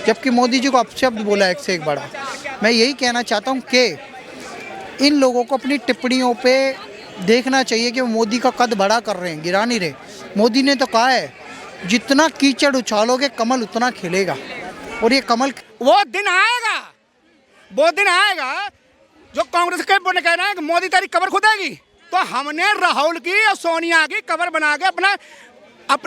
जबकि मोदी जी को अपशब्द बोला एक से एक बड़ा। मैं यही कहना चाहता हूँ कि इन लोगों को अपनी टिप्पणियों पे देखना चाहिए कि वो मोदी का कद बड़ा कर रहे हैं, गिरा नहीं रहे। मोदी ने तो कहा है जितना कीचड़ उछालोगे कमल उतना खिलेगा, और ये कमल वो दिन आएगा, वो दिन आएगा जो कांग्रेस के बोले कह रहे हैं कि मोदी तेरी कब्र खुदेगी, तो हमने राहुल की और सोनिया की कब्र बना के अपना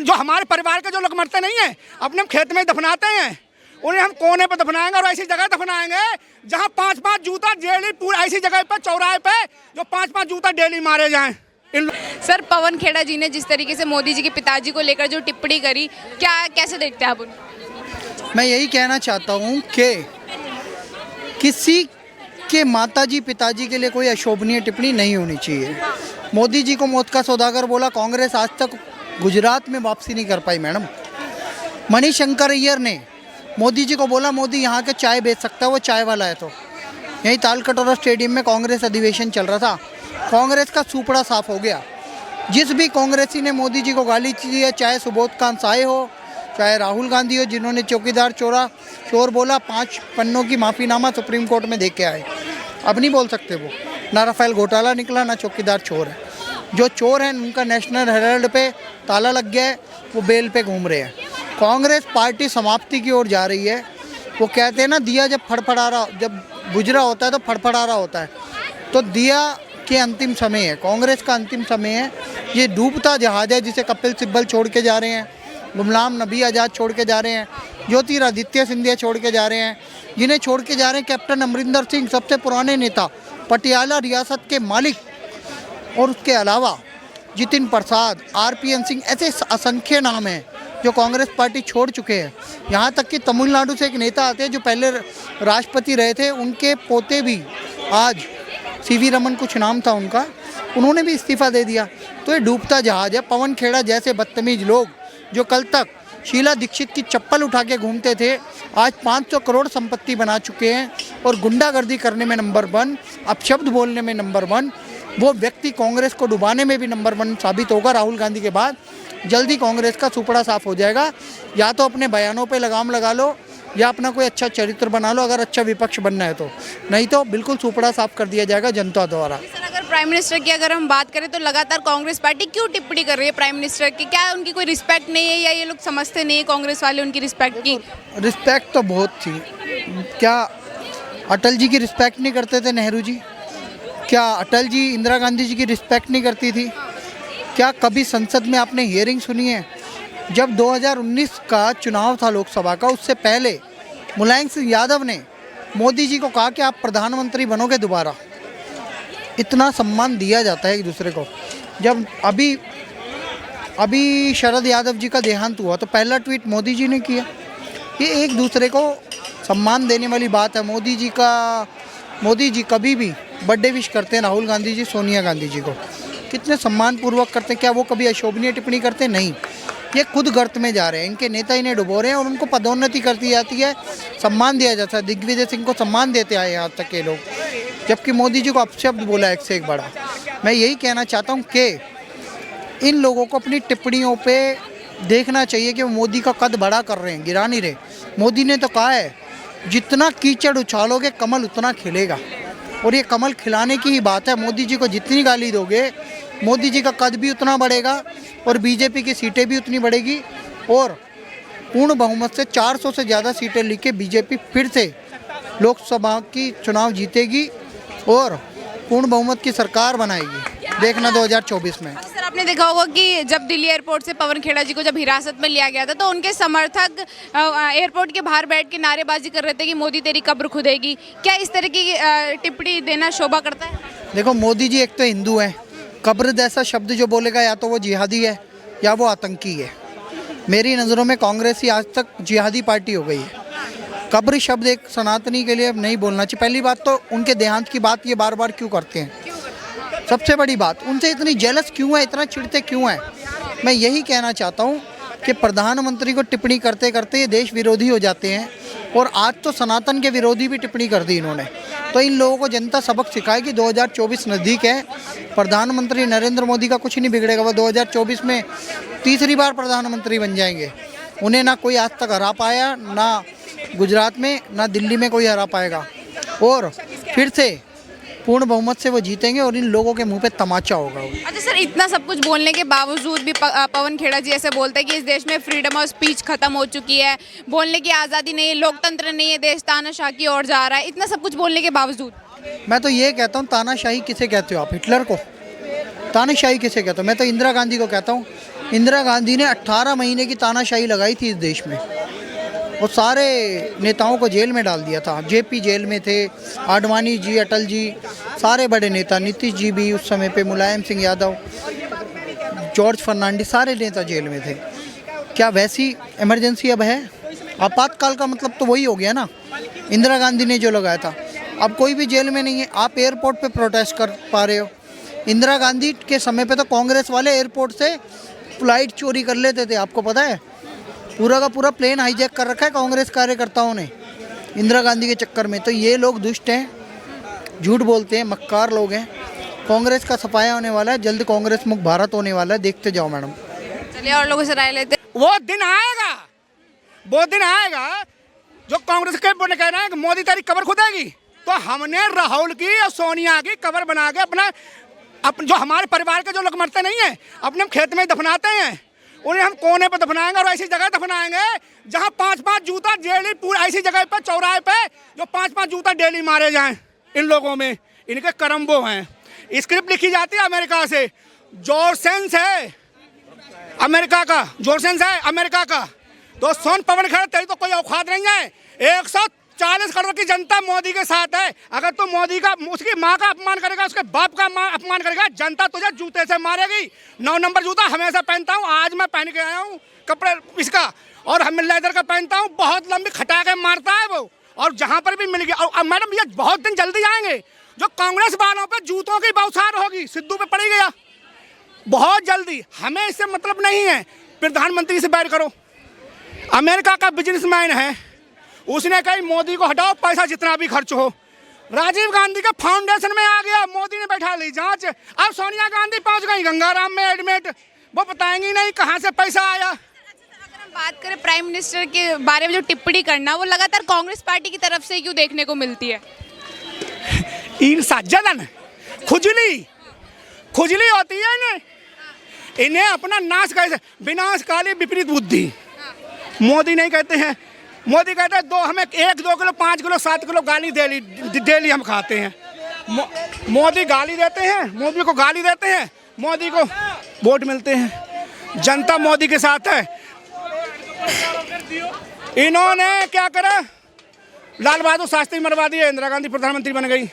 जो हमारे परिवार के जो लोग मरते नहीं है अपने खेत में दफनाते हैं, उन्हें हम कोने पर दफनाएंगे और ऐसी जगह दफनाएंगे जहां 5-5 जूता डेली पूरी ऐसी जगह पे चौराहे पे जो 5-5 जूता डेली मारे जाएं। सर, पवन खेड़ा जी ने जिस तरीके से मोदी जी के पिताजी को लेकर जो टिप्पणी करी, क्या कैसे देखते हैं आप उनको? मैं यही कहना चाहता हूँ कि किसी के माताजी पिताजी के लिए कोई अशोभनीय टिप्पणी नहीं होनी चाहिए। मोदी जी को मौत का सौदागर बोला, कांग्रेस आज तक गुजरात में वापसी नहीं कर पाई मैडम। मणिशंकर अय्यर ने मोदी जी को बोला मोदी यहाँ के चाय बेच सकता है, वो चाय वाला है। तो यहीं तालकटोरा स्टेडियम में कांग्रेस अधिवेशन चल रहा था, कांग्रेस का सुपड़ा साफ हो गया। जिस भी कांग्रेसी ने मोदी जी को गाली दी है, चाहे सुबोध कांत साय हो, चाहे राहुल गांधी हो, जिन्होंने चौकीदार चोर बोला, 5 पन्नों की माफ़ीनामा सुप्रीम कोर्ट में दे के आए। अब नहीं बोल सकते वो, ना राफेल घोटाला निकला ना चौकीदार चोर है। जो चोर हैं उनका नेशनल हेराल्ड पे ताला लग गया है, वो बेल पे घूम रहे हैं। कांग्रेस पार्टी समाप्ति की ओर जा रही है। वो कहते हैं ना, दिया जब बुझ रहा होता है तो फड़फड़ा रहा होता है, तो दिया के अंतिम समय है, कांग्रेस का अंतिम समय है। ये डूबता जहाज है जिसे कपिल सिब्बल छोड़ के जा रहे हैं, गुमनाम नबी आज़ाद छोड़ के जा रहे हैं, ज्योतिरादित्य सिंधिया छोड़ के जा रहे हैं, जिन्हें छोड़ के जा रहे हैं कैप्टन अमरिंदर सिंह, सबसे पुराने नेता, पटियाला रियासत के मालिक, और उसके अलावा जितिन प्रसाद, RPN सिंह, ऐसे असंख्य नाम हैं जो कांग्रेस पार्टी छोड़ चुके हैं। यहाँ तक कि तमिलनाडु से एक नेता आते हैं जो पहले राष्ट्रपति रहे थे, उनके पोते भी आज CV रमन कुछ नाम था उनका, उन्होंने भी इस्तीफा दे दिया। तो ये डूबता जहाज है। पवन खेड़ा जैसे बदतमीज लोग जो कल तक शीला दीक्षित की चप्पल उठा के घूमते थे, आज 500 करोड़ संपत्ति बना चुके हैं और गुंडागर्दी करने में नंबर 1, अपशब्द बोलने में नंबर 1, वो व्यक्ति कांग्रेस को डुबाने में भी नंबर 1 साबित होगा। राहुल गांधी के बाद जल्दी कांग्रेस का सुपड़ा साफ हो जाएगा। या तो अपने बयानों पे लगाम लगा लो या अपना कोई अच्छा चरित्र बना लो, अगर अच्छा विपक्ष बनना है तो, नहीं तो बिल्कुल सुपड़ा साफ कर दिया जाएगा जनता द्वारा। सर, अगर प्राइम मिनिस्टर की अगर हम बात करें तो लगातार कांग्रेस पार्टी क्यों टिप्पणी कर रही है प्राइम मिनिस्टर की? क्या उनकी कोई रिस्पेक्ट नहीं है या ये लोग समझते नहीं है कांग्रेस वाले उनकी रिस्पेक्ट की? रिस्पेक्ट तो बहुत थी। क्या अटल जी की रिस्पेक्ट नहीं करते थे नेहरू जी? क्या अटल जी इंदिरा गांधी जी की रिस्पेक्ट नहीं करती थी? क्या कभी संसद में आपने हियरिंग सुनी है? जब 2019 का चुनाव था लोकसभा का, उससे पहले मुलायम सिंह यादव ने मोदी जी को कहा कि आप प्रधानमंत्री बनोगे दोबारा। इतना सम्मान दिया जाता है एक दूसरे को। जब अभी शरद यादव जी का देहांत हुआ तो पहला ट्वीट मोदी जी ने किया। ये एक दूसरे को सम्मान देने वाली बात है। मोदी जी कभी भी बर्थडे विश करते हैं राहुल गांधी जी, सोनिया गांधी जी को, कितने सम्मानपूर्वक करते हैं। क्या वो कभी अशोभनीय टिप्पणी करते? नहीं। ये खुद गर्त में जा रहे हैं, इनके नेता इन्हें डुबो रहे हैं और उनको पदोन्नति कर दी जाती है, सम्मान दिया जाता है। दिग्विजय सिंह को सम्मान देते आए यहाँ तक के लोग, जबकि मोदी जी को अपशब्द बोला एक से एक बड़ा। मैं यही कहना चाहता हूँ कि इन लोगों को अपनी टिप्पणियों पे देखना चाहिए कि वो मोदी का कद बड़ा कर रहे हैं, गिरा नहीं रहे। मोदी ने तो कहा है जितना कीचड़ उछालोगे कमल उतना खिलेगा, और ये कमल खिलाने की ही बात है। मोदी जी को जितनी गाली दोगे मोदी जी का कद भी उतना बढ़ेगा और बीजेपी की सीटें भी उतनी बढ़ेगी, और पूर्ण बहुमत से 400 से ज़्यादा सीटें लेके बीजेपी फिर से लोकसभा की चुनाव जीतेगी और पूर्ण बहुमत की सरकार बनाएगी। देखना 2024 में। सर, आपने देखा होगा कि जब दिल्ली एयरपोर्ट से पवन खेड़ा जी को जब हिरासत में लिया गया था तो उनके समर्थक एयरपोर्ट के बाहर बैठ के नारेबाजी कर रहे थे कि मोदी तेरी कब्र खुदेगी। क्या इस तरह की टिप्पणी देना शोभा करता है? देखो, मोदी जी एक तो हिंदू हैं, कब्र जैसा शब्द जो बोलेगा या तो वो जिहादी है या वो आतंकी है। मेरी नज़रों में कांग्रेस ही आज तक जिहादी पार्टी हो गई है। कब्र शब्द एक सनातनी के लिए अब नहीं बोलना चाहिए। पहली बात तो उनके देहांत की बात ये बार बार क्यों करते हैं? सबसे बड़ी बात, उनसे इतनी जेलस क्यों है, इतना चिढ़ते क्यों हैं? मैं यही कहना चाहता हूँ कि प्रधानमंत्री को टिप्पणी करते करते ये देश विरोधी हो जाते हैं, और आज तो सनातन के विरोधी भी टिप्पणी कर दी इन्होंने। तो इन लोगों को जनता सबक सिखाएगी। 2024 नज़दीक है, प्रधानमंत्री नरेंद्र मोदी का कुछ नहीं बिगड़ेगा। वो 2024 में तीसरी बार प्रधानमंत्री बन जाएंगे। उन्हें ना कोई आज तक हरा पाया, ना गुजरात में ना दिल्ली में कोई हरा पाएगा, और फिर से पूर्ण बहुमत से वो जीतेंगे और इन लोगों के मुंह पे तमाचा होगा। अच्छा सर, इतना सब कुछ बोलने के बावजूद भी पवन खेड़ा जी ऐसे बोलते हैं कि इस देश में फ्रीडम ऑफ स्पीच खत्म हो चुकी है, बोलने की आज़ादी नहीं है, लोकतंत्र नहीं है, देश तानाशाही की ओर जा रहा है। इतना सब कुछ बोलने के बावजूद मैं तो ये कहता हूँ, तानाशाही किसे कहते हो आप? हिटलर को? तानाशाही किसे कहते हो? मैं तो इंदिरा गांधी को कहता हूँ। इंदिरा गांधी ने 18 महीने की तानाशाही लगाई थी इस देश में, वो सारे नेताओं को जेल में डाल दिया था। जेपी जेल में थे, आडवाणी जी, अटल जी, सारे बड़े नेता, नीतीश जी भी उस समय पे, मुलायम सिंह यादव, जॉर्ज फर्नांडिस, सारे नेता जेल में थे। क्या वैसी इमरजेंसी अब है? आपातकाल का मतलब तो वही हो गया ना, इंदिरा गांधी ने जो लगाया था। अब कोई भी जेल में नहीं है, आप एयरपोर्ट पे प्रोटेस्ट कर पा रहे हो। इंदिरा गांधी के समय पे तो कांग्रेस वाले एयरपोर्ट से फ्लाइट चोरी कर लेते थे, आपको पता है? पूरा का पूरा प्लेन हाईजैक कर रखा है कांग्रेस कार्यकर्ताओं ने इंदिरा गांधी के चक्कर में। तो ये लोग दुष्ट हैं, झूठ बोलते हैं, मक्कार लोग हैं। कांग्रेस का सफाया होने वाला है, जल्द कांग्रेस मुक्त भारत होने वाला है, देखते जाओ मैडम। चलिए और लोगों से राय लेते हैं। वो दिन आएगा, वो दिन आएगा जो कांग्रेस के बोले कह रहे हैं कि मोदी तेरी कब्र खुदेगी, तो हमने राहुल की और सोनिया की कब्र बना के अपना जो हमारे परिवार के जो लोग मरते नहीं है, अपने खेत में दफनाते हैं, उन्हें हम कोने पर दफनाएंगे और ऐसी जगह दफनाएंगे जहां 5-5 जूता डेली, पूरी ऐसी जगह पर चौराहे पे जो 5-5 जूता डेली मारे जाएं इन लोगों में। इनके कर्म वो हैं। स्क्रिप्ट लिखी जाती है अमेरिका से, जॉर्सेंस है अमेरिका का, जॉर्सेंस है अमेरिका का। तो सोन पवन खेड़ा तेरी तो कोई औकात नहीं है। 140 करोड़ की जनता मोदी के साथ है। अगर तू मोदी का, उसकी माँ का अपमान करेगा, उसके बाप का अपमान करेगा, जनता तुझे जूते से मारेगी। 9 नंबर जूता हमेशा पहनता हूँ, आज मैं पहन के आया हूँ कपड़े इसका, और हम लेदर का पहनता हूँ। बहुत लंबी खटा के मारता है वो, और जहाँ पर भी मिल गया। और मैडम ये बहुत दिन जल्दी आएंगे जो कांग्रेस वालों पे जूतों की बौछार होगी, सिद्धू पे पड़ी गया बहुत जल्दी। हमें इससे मतलब नहीं है, प्रधानमंत्री से बैर करो। अमेरिका का बिजनेसमैन है, उसने कही मोदी को हटाओ, पैसा जितना भी खर्च हो। राजीव गांधी के फाउंडेशन में आ गया, मोदी ने बैठा ली जांच। अब सोनिया गांधी पहुंच गई गंगाराम में एडमिट, वो बताएंगी नहीं कहां से पैसा आया। अगर हम बात करें प्राइम मिनिस्टर के बारे में जो टिप्पणी करना, वो लगातार कांग्रेस पार्टी की तरफ से क्यों देखने को मिलती है? ईर्ष्या, जलन, खुजली होती है इन्हें अपना नाश कैसे, विनाशकाली विपरीत बुद्धि। मोदी नहीं कहते हैं, मोदी कहते हैं हमें 1-2 किलो 5 किलो 7 किलो गाली डेली हम खाते हैं। मोदी गाली देते हैं, मोदी को गाली देते हैं, मोदी को वोट मिलते हैं। जनता मोदी के साथ है। इन्होंने क्या करा, लाल बहादुर शास्त्री मरवा दिए, इंदिरा गांधी प्रधानमंत्री बन गई।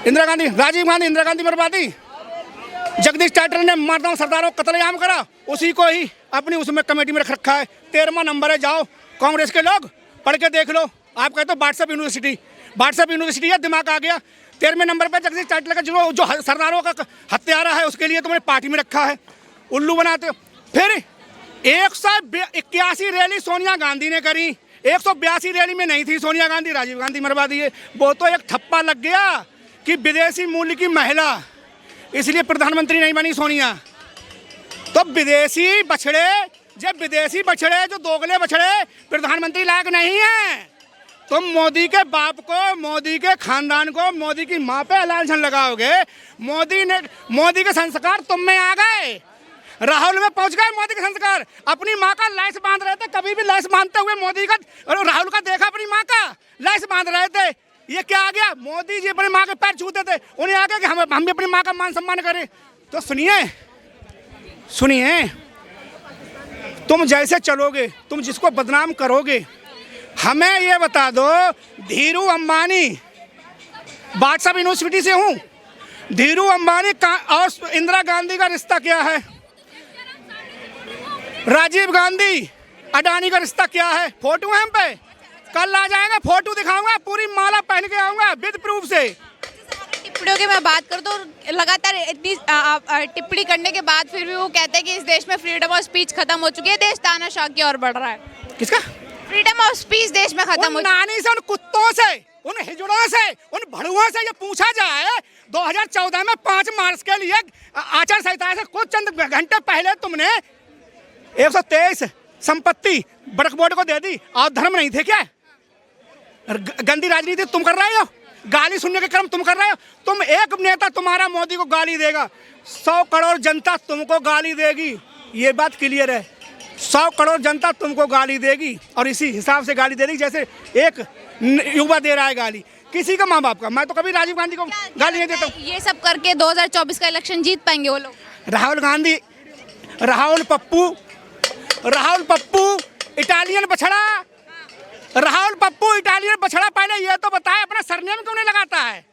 इंदिरा गांधी, राजीव गांधी, इंदिरा गांधी मरवा दी। जगदीश टाइटल ने मर्दाओं सरदारों को कत्लेआम करा, उसी को ही अपनी उसमें कमेटी में रख रखा है। 13वां नंबर है, जाओ कांग्रेस के लोग पढ़ के देख लो। आप कहते हो व्हाट्सएप यूनिवर्सिटी है, दिमाग आ गया। 13वें नंबर पर जगदीश टाइटल का जो सरदारों का हत्यारा है, उसके लिए तुमने पार्टी में रखा है, उल्लू बनाते हो। फिर 181 रैली सोनिया गांधी ने करी, 182 रैली में नहीं थी सोनिया गांधी, राजीव गांधी मरवा दिए। वो तो एक ठप्पा लग गया कि विदेशी मूल्य की महिला, इसलिए प्रधानमंत्री नहीं बनी सोनिया। तो विदेशी बछड़े जो दोगले बछड़े प्रधानमंत्री लायक नहीं है। तुम मोदी के बाप को, मोदी के खानदान को, मोदी की माँ पे लांछन लगाओगे। मोदी के संस्कार तुम में आ गए, राहुल में पहुंच गए मोदी के संस्कार। अपनी माँ का लाइस बांध रहे थे, कभी भी लाइस बांधते हुए मोदी का और राहुल का देखा, अपनी माँ का लाइस बांध रहे थे। ये क्या आ गया, मोदी जी अपनी माँ के पैर छूते थे, उन्हें आ गया कि हम भी अपनी माँ का मान सम्मान करें। तो सुनिए, तुम जैसे चलोगे, तुम जिसको बदनाम करोगे। हमें ये बता दो, धीरू अंबानी, व्हाट्सएप यूनिवर्सिटी से हूँ, धीरू अंबानी का और इंदिरा गांधी का रिश्ता क्या है? राजीव गांधी अडानी का रिश्ता क्या है? फोटो है हम पे, कल आ जाएगा, फोटो दिखाऊंगा, पूरी माला पहन के आऊंगा विद प्रूफ से। टिप्पणियों की मैं बात करूँ तो लगातार इतनी टिप्पणी करने के बाद फिर भी वो कहते हैं कि इस देश में फ्रीडम ऑफ स्पीच खत्म हो चुकी है, देश तानाशाह की ओर बढ़ रहा है। किसका फ्रीडम ऑफ स्पीच देश में खत्म हो? नानी से, उन कुत्तों से, उन हिजड़ों से, उन भड़ुओं से ये पूछा जाए 2014 में 5 मार्च के लिए आचार संहिता से कुछ चंद घंटे पहले तुमने 123 संपत्ति वक्फ बोर्ड को दे दी और धर्म नहीं थे क्या? गंदी राजनीति तुम कर रहे हो, गाली सुनने के क्रम तुम कर रहे हो। तुम एक नेता तुम्हारा मोदी को गाली देगा, 100 करोड़ जनता तुमको गाली देगी, ये बात क्लियर है। 100 करोड़ जनता तुमको गाली देगी और इसी हिसाब से गाली देगी जैसे एक युवा दे रहा है गाली किसी का माँ बाप का। मैं तो कभी राजीव गांधी को गाली नहीं देता हूँ। ये सब करके 2024 का इलेक्शन जीत पाएंगे वो लोग? राहुल गांधी, राहुल पप्पू इटालियन बछड़ा, राहुल पप्पू इटालियन बछड़ा। पहले ये तो बताए अपना सरनेम क्यों नहीं लगाता है?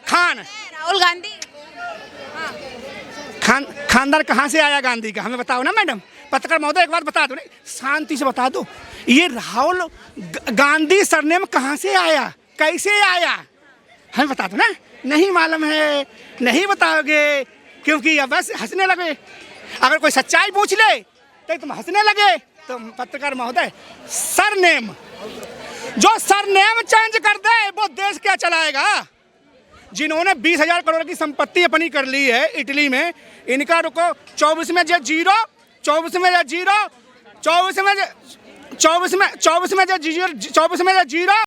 खान। राहुल गांधी खानदान कहाँ से आया गांधी का, हमें बताओ ना मैडम। पत्रकार महोदय एक बात बता दो, नहीं शांति से बता दो, ये राहुल गांधी सरनेम कहाँ से आया, कैसे आया, हमें बता दो ना। नहीं मालूम है, नहीं बताओगे क्योंकि अब बस हंसने लगे। अगर कोई सच्चाई पूछ ले तो तुम हंसने लगे। तो पत्रकार महोदय, सरनेम, जो सरनेम चेंज कर दे वो देश क्या चलाएगा? जिन्होंने 20,000 करोड़ की संपत्ति अपनी कर ली है इटली में, इनका रुको 24 में जो जीरो, 24 में जो जीरो, 24 में जो जीरो